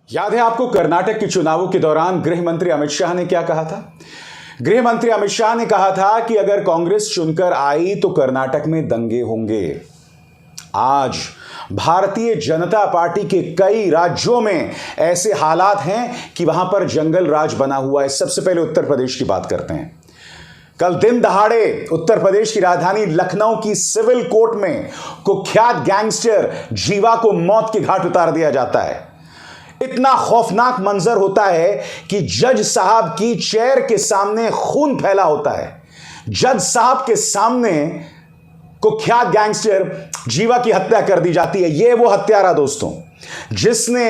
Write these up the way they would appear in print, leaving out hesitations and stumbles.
याद है आपको कर्नाटक के चुनावों के दौरान गृह मंत्री अमित शाह ने क्या कहा था? गृह मंत्री अमित शाह ने कहा था कि अगर कांग्रेस चुनकर आई तो कर्नाटक में दंगे होंगे। आज भारतीय जनता पार्टी के कई राज्यों में ऐसे हालात हैं कि वहां पर जंगल राज बना हुआ है। सबसे पहले उत्तर प्रदेश की बात करते हैं। कल दिन दहाड़े उत्तर प्रदेश की राजधानी लखनऊ की सिविल कोर्ट में कुख्यात गैंगस्टर जीवा को मौत के घाट उतार दिया जाता है। इतना खौफनाक मंजर होता है कि जज साहब की चेयर के सामने खून फैला होता है। जज साहब के सामने कुख्यात गैंगस्टर जीवा की हत्या कर दी जाती है। यह वो हत्यारा दोस्तों जिसने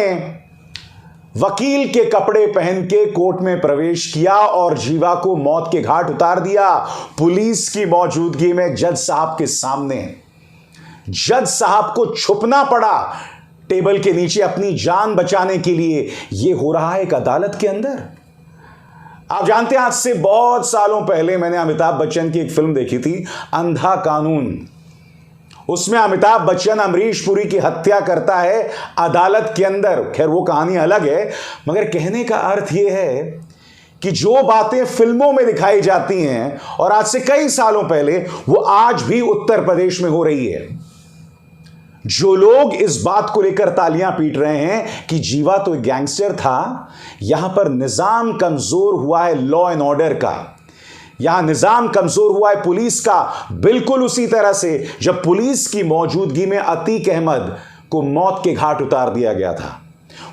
वकील के कपड़े पहन के कोर्ट में प्रवेश किया और जीवा को मौत के घाट उतार दिया, पुलिस की मौजूदगी में जज साहब के सामने। जज साहब को छुपना पड़ा टेबल के नीचे अपनी जान बचाने के लिए। यह हो रहा है एक अदालत के अंदर। आप जानते हैं, आज से बहुत सालों पहले मैंने अमिताभ बच्चन की एक फिल्म देखी थी, अंधा कानून। उसमें अमिताभ बच्चन अमरीश पुरी की हत्या करता है अदालत के अंदर। खैर वो कहानी अलग है, मगर कहने का अर्थ यह है कि जो बातें फिल्मों में दिखाई जाती हैं और आज से कई सालों पहले, वो आज भी उत्तर प्रदेश में हो रही है। जो लोग इस बात को लेकर तालियां पीट रहे हैं कि जीवा तो एक गैंगस्टर था, यहां पर निजाम कमजोर हुआ है लॉ एंड ऑर्डर का। यहां निजाम कमजोर हुआ है पुलिस का, बिल्कुल उसी तरह से जब पुलिस की मौजूदगी में अतीक अहमद को मौत के घाट उतार दिया गया था।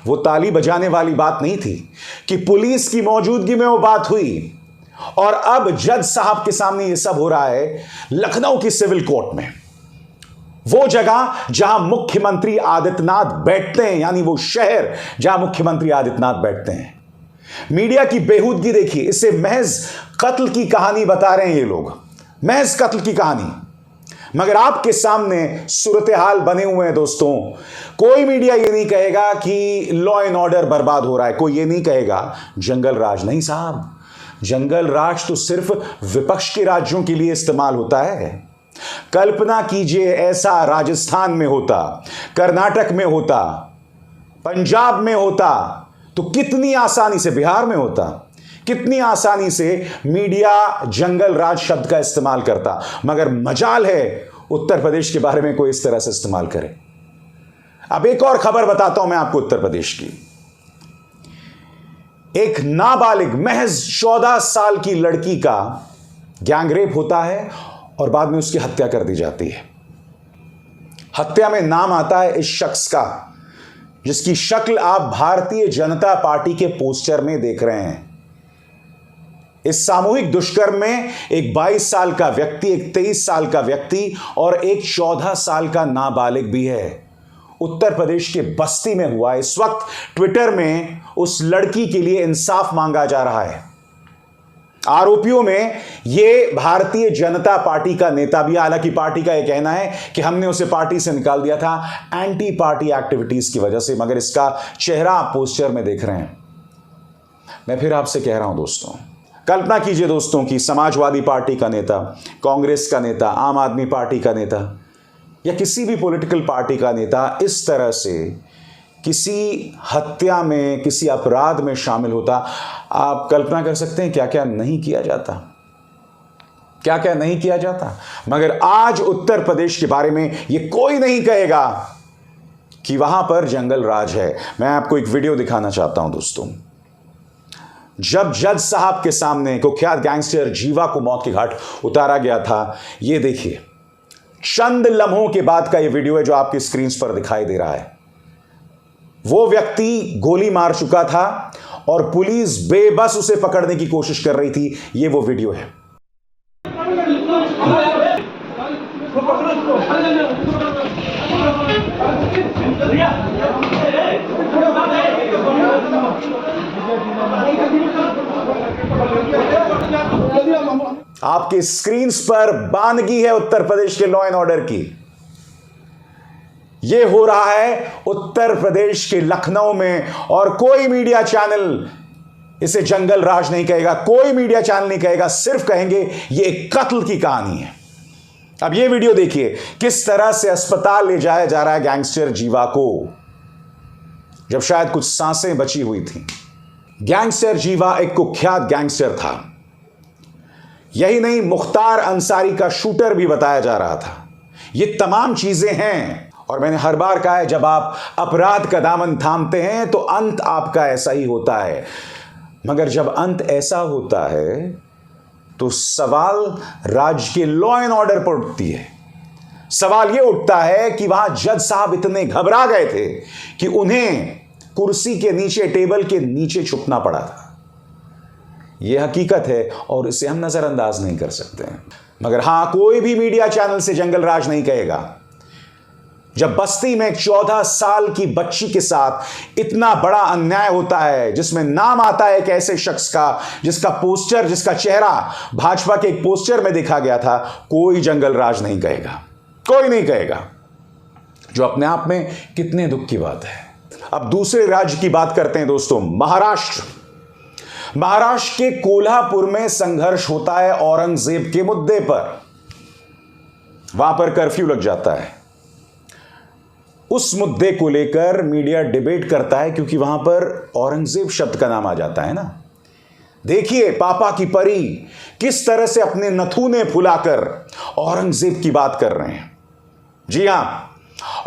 वो ताली बजाने वाली बात नहीं थी कि पुलिस की मौजूदगी में वो बात हुई। और अब जज साहब के सामने ये सब हो रहा है लखनऊ की सिविल कोर्ट में, वो जगह जहां मुख्यमंत्री आदित्यनाथ बैठते हैं, यानी वो शहर जहां मुख्यमंत्री आदित्यनाथ बैठते हैं। मीडिया की बेहूदगी देखिए, इसे महज कत्ल की कहानी बता रहे हैं ये लोग, महज कत्ल की कहानी। मगर आपके सामने सूरत हाल बने हुए हैं दोस्तों। कोई मीडिया ये नहीं कहेगा कि लॉ एंड ऑर्डर बर्बाद हो रहा है, कोई ये नहीं कहेगा जंगल राज। नहीं साहब, जंगल राज तो सिर्फ विपक्ष के राज्यों के लिए इस्तेमाल होता है। कल्पना कीजिए ऐसा राजस्थान में होता, कर्नाटक में होता, पंजाब में होता, तो कितनी आसानी से, बिहार में होता, कितनी आसानी से मीडिया जंगल राज शब्द का इस्तेमाल करता। मगर मजाल है उत्तर प्रदेश के बारे में कोई इस तरह से इस्तेमाल करे। अब एक और खबर बताता हूं मैं आपको उत्तर प्रदेश की। एक नाबालिग महज 14 साल की लड़की का गैंगरेप होता है और बाद में उसकी हत्या कर दी जाती है। हत्या में नाम आता है इस शख्स का जिसकी शक्ल आप भारतीय जनता पार्टी के पोस्टर में देख रहे हैं। इस सामूहिक दुष्कर्म में एक 22 साल का व्यक्ति, एक 23 साल का व्यक्ति और एक 14 साल का नाबालिग भी है। उत्तर प्रदेश के बस्ती में हुआ। इस वक्त ट्विटर में उस लड़की के लिए इंसाफ मांगा जा रहा है। आरोपियों में यह भारतीय जनता पार्टी का नेता भी, हालांकि पार्टी का यह कहना है कि हमने उसे पार्टी से निकाल दिया था एंटी पार्टी एक्टिविटीज की वजह से, मगर इसका चेहरा आप पोस्टर में देख रहे हैं। मैं फिर आपसे कह रहा हूं दोस्तों, कल्पना कीजिए दोस्तों कि समाजवादी पार्टी का नेता, कांग्रेस का नेता, आम आदमी पार्टी का नेता या किसी भी पॉलिटिकल पार्टी का नेता इस तरह से किसी हत्या में, किसी अपराध में शामिल होता। आप कल्पना कर सकते हैं क्या क्या नहीं किया जाता, क्या क्या नहीं किया जाता। मगर आज उत्तर प्रदेश के बारे में यह कोई नहीं कहेगा कि वहां पर जंगल राज है। मैं आपको एक वीडियो दिखाना चाहता हूं दोस्तों। जब जज साहब के सामने कुख्यात गैंगस्टर जीवा को मौत के घाट उतारा गया था, यह देखिए, चंद लम्हों के बाद का यह वीडियो है जो आपकी स्क्रीन पर दिखाई दे रहा है। वो व्यक्ति गोली मार चुका था और पुलिस बेबस उसे पकड़ने की कोशिश कर रही थी। ये वो वीडियो है। आपकी स्क्रीन पर बानगी है उत्तर प्रदेश के लॉ एंड ऑर्डर की। यह हो रहा है उत्तर प्रदेश के लखनऊ में और कोई मीडिया चैनल इसे जंगल राज नहीं कहेगा, कोई मीडिया चैनल नहीं कहेगा, सिर्फ कहेंगे यह एक कत्ल की कहानी है। अब यह वीडियो देखिए किस तरह से अस्पताल ले जाया जा रहा है गैंगस्टर जीवा को। जब शायद कुछ सांसें बची हुई थीं। गैंगस्टर जीवा एक कुख्यात गैंगस्टर था। यही नहीं, मुख्तार अंसारी का शूटर भी बताया जा रहा था। ये तमाम चीजें हैं, और मैंने हर बार कहा है, जब आप अपराध का दामन थामते हैं तो अंत आपका ऐसा ही होता है। मगर जब अंत ऐसा होता है तो सवाल राज्य के लॉ एंड ऑर्डर पर उठती है। सवाल यह उठता है कि वहां जज साहब इतने घबरा गए थे कि उन्हें कुर्सी के नीचे, टेबल के नीचे छुपना पड़ा था। यह हकीकत है और इसे हम नजरअंदाज नहीं कर सकते हैं। मगर हां, कोई भी मीडिया चैनल से जंगल राज नहीं कहेगा। जब बस्ती में एक 14 साल की बच्ची के साथ इतना बड़ा अन्याय होता है, जिसमें नाम आता है एक ऐसे शख्स का जिसका पोस्टर, जिसका चेहरा भाजपा के एक पोस्टर में देखा गया था, कोई जंगल राज नहीं कहेगा, कोई नहीं कहेगा। जो अपने आप में कितने दुख की बात है। अब दूसरे राज्य की बात करते हैं दोस्तों, महाराष्ट्र। महाराष्ट्र के कोल्हापुर में संघर्ष होता है औरंगजेब के मुद्दे पर। वहां पर कर्फ्यू लग जाता है। उस मुद्दे को लेकर मीडिया डिबेट करता है, क्योंकि वहां पर औरंगजेब शब्द का नाम आ जाता है ना। देखिए पापा की परी किस तरह से अपने नथुने फुलाकर औरंगजेब की बात कर रहे हैं। जी हां,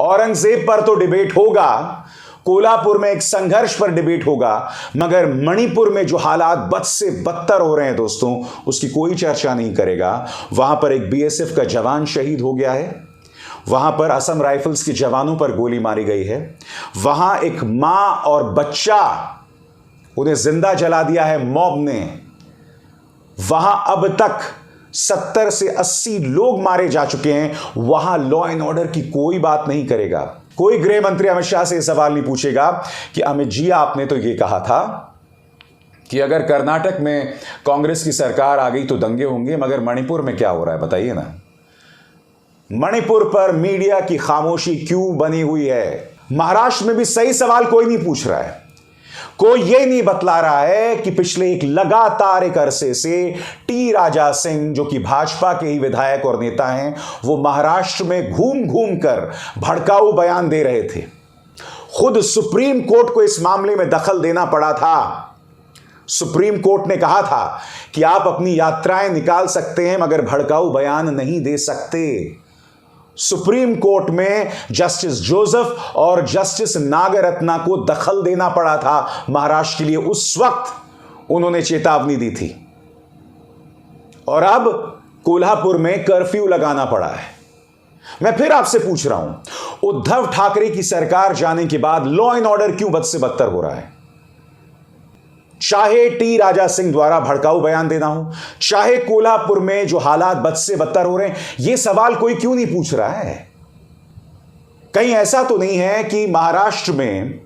औरंगजेब पर तो डिबेट होगा, कोल्हापुर में एक संघर्ष पर डिबेट होगा, मगर मणिपुर में जो हालात बद से बदतर हो रहे हैं दोस्तों, उसकी कोई चर्चा नहीं करेगा। वहां पर एक बीएसएफ का जवान शहीद हो गया है। वहां पर असम राइफल्स के जवानों पर गोली मारी गई है। वहां एक मां और बच्चा, उन्हें जिंदा जला दिया है मॉब ने। वहां अब तक 70 से 80 लोग मारे जा चुके हैं। वहां लॉ एंड ऑर्डर की कोई बात नहीं करेगा। कोई गृह मंत्री अमित शाह से यह सवाल नहीं पूछेगा कि अमित जी, आपने तो यह कहा था कि अगर कर्नाटक में कांग्रेस की सरकार आ गई तो दंगे होंगे, मगर मणिपुर में क्या हो रहा है बताइए ना। मणिपुर पर मीडिया की खामोशी क्यों बनी हुई है? महाराष्ट्र में भी सही सवाल कोई नहीं पूछ रहा है। कोई यह नहीं बतला रहा है कि पिछले लगातार एक अरसे से टी राजा सिंह, जो कि भाजपा के ही विधायक और नेता हैं, वो महाराष्ट्र में घूम घूम कर भड़काऊ बयान दे रहे थे। खुद सुप्रीम कोर्ट को इस मामले में दखल देना पड़ा था। सुप्रीम कोर्ट ने कहा था कि आप अपनी यात्राएं निकाल सकते हैं, मगर भड़काऊ बयान नहीं दे सकते। सुप्रीम कोर्ट में जस्टिस जोसेफ और जस्टिस नागरत्ना को दखल देना पड़ा था महाराष्ट्र के लिए। उस वक्त उन्होंने चेतावनी दी थी, और अब कोल्हापुर में कर्फ्यू लगाना पड़ा है। मैं फिर आपसे पूछ रहा हूं, उद्धव ठाकरे की सरकार जाने के बाद लॉ एंड ऑर्डर क्यों बद से बदतर हो रहा है? चाहे टी राजा सिंह द्वारा भड़काऊ बयान देना हो, चाहे कोल्हापुर में जो हालात बद से बदतर हो रहे हैं, यह सवाल कोई क्यों नहीं पूछ रहा है? कहीं ऐसा तो नहीं है कि महाराष्ट्र में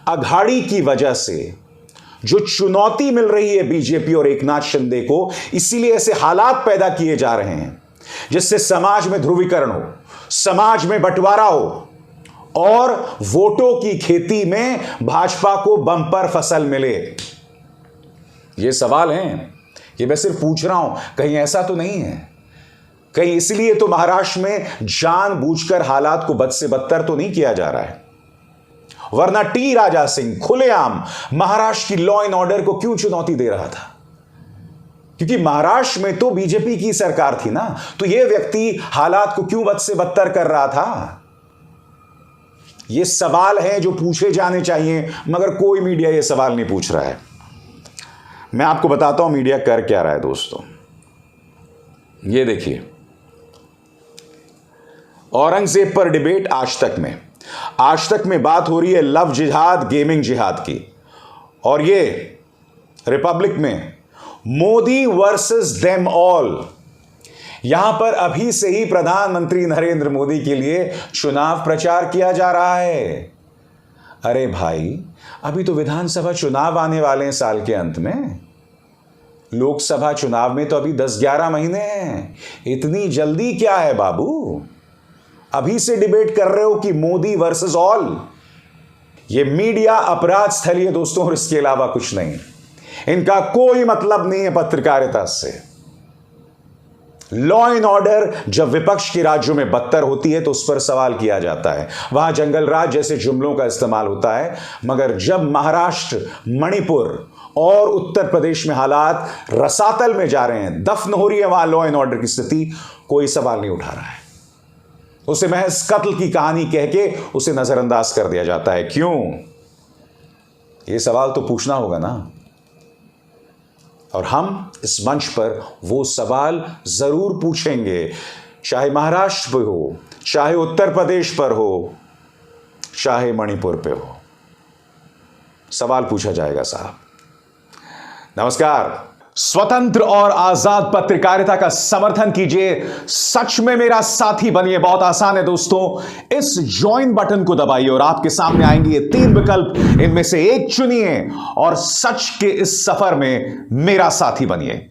अघाड़ी की वजह से जो चुनौती मिल रही है बीजेपी और एकनाथ शिंदे को, इसीलिए ऐसे हालात पैदा किए जा रहे हैं जिससे समाज में ध्रुवीकरण हो, समाज में बंटवारा हो और वोटों की खेती में भाजपा को बम्पर फसल मिले। ये सवाल हैं, ये मैं सिर्फ पूछ रहा हूं, कहीं ऐसा तो नहीं है? कहीं इसलिए तो महाराष्ट्र में जानबूझकर हालात को बद से बदतर तो नहीं किया जा रहा है? वरना टी राजा सिंह खुलेआम महाराष्ट्र की लॉ एंड ऑर्डर को क्यों चुनौती दे रहा था? क्योंकि महाराष्ट्र में तो बीजेपी की सरकार थी ना, तो यह व्यक्ति हालात को क्यों बद से बदतर कर रहा था? ये सवाल हैं जो पूछे जाने चाहिए, मगर कोई मीडिया ये सवाल नहीं पूछ रहा है। मैं आपको बताता हूं मीडिया कर क्या रहा है दोस्तों। ये देखिए, औरंगजेब पर डिबेट आज तक में बात हो रही है लव जिहाद, गेमिंग जिहाद की, और ये रिपब्लिक में मोदी वर्सेस देम ऑल। यहां पर अभी से ही प्रधानमंत्री नरेंद्र मोदी के लिए चुनाव प्रचार किया जा रहा है। अरे भाई, अभी तो विधानसभा चुनाव आने वाले हैं साल के अंत में। लोकसभा चुनाव में तो अभी 10-11 महीने हैं। इतनी जल्दी क्या है बाबू? अभी से डिबेट कर रहे हो कि मोदी वर्सेस ऑल। ये मीडिया अपराध स्थली है दोस्तों, और इसके अलावा कुछ नहीं। इनका कोई मतलब नहीं है पत्रकारिता से। लॉ एंड ऑर्डर जब विपक्ष के राज्यों में बदतर होती है तो उस पर सवाल किया जाता है, वहां जंगल राज जैसे जुमलों का इस्तेमाल होता है। मगर जब महाराष्ट्र, मणिपुर और उत्तर प्रदेश में हालात रसातल में जा रहे हैं, दफन हो रही है वहां लॉ एंड ऑर्डर की स्थिति, कोई सवाल नहीं उठा रहा है। उसे महज कत्ल की कहानी कह के उसे नजरअंदाज कर दिया जाता है। क्यों? यह सवाल तो पूछना होगा ना। और हम इस मंच पर वो सवाल जरूर पूछेंगे, चाहे महाराष्ट्र पे हो, चाहे उत्तर प्रदेश पर हो, चाहे मणिपुर पे हो, सवाल पूछा जाएगा साहब। नमस्कार। स्वतंत्र और आजाद पत्रकारिता का समर्थन कीजिए, सच में मेरा साथी बनिए। बहुत आसान है दोस्तों, इस ज्वाइन बटन को दबाइए और आपके सामने आएंगे ये 3 विकल्प, इनमें से एक चुनिए और सच के इस सफर में मेरा साथी बनिए।